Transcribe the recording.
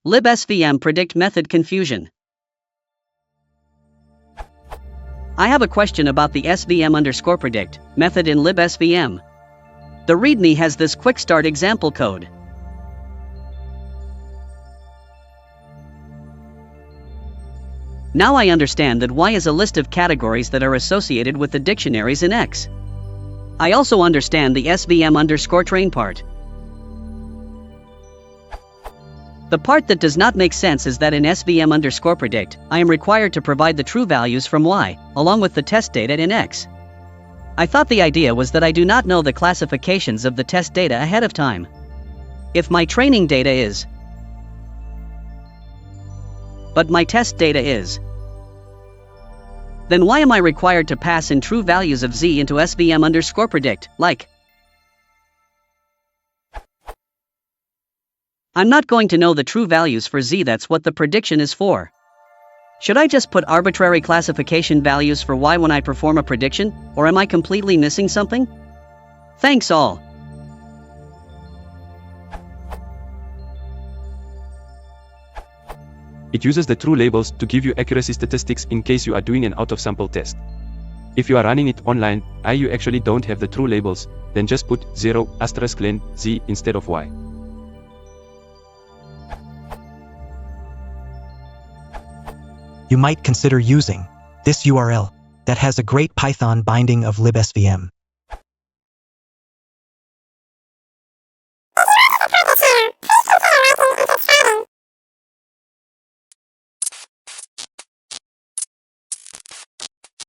Libsvm predict method confusion. I have a question about the svm_predict method in libsvm. The README has this quick start example code. Now I understand that Y is a list of categories that are associated with the dictionaries in X. I also understand the svm_train part. The part that does not make sense is that in svm_predict, I am required to provide the true values from Y, along with the test data in X. I thought the idea was that I do not know the classifications of the test data ahead of time. If my training data is, but my test data is, then why am I required to pass in true values of Z into svm_predict, like? I'm not going to know the true values for Z, that's what the prediction is for. Should I just put arbitrary classification values for Y when I perform a prediction, or am I completely missing something? Thanks all. It uses the true labels to give you accuracy statistics in case you are doing an out-of-sample test. If you are running it online, you actually don't have the true labels, then just put 0 *len Z instead of Y. You might consider using this URL that has a great Python binding of libsvm.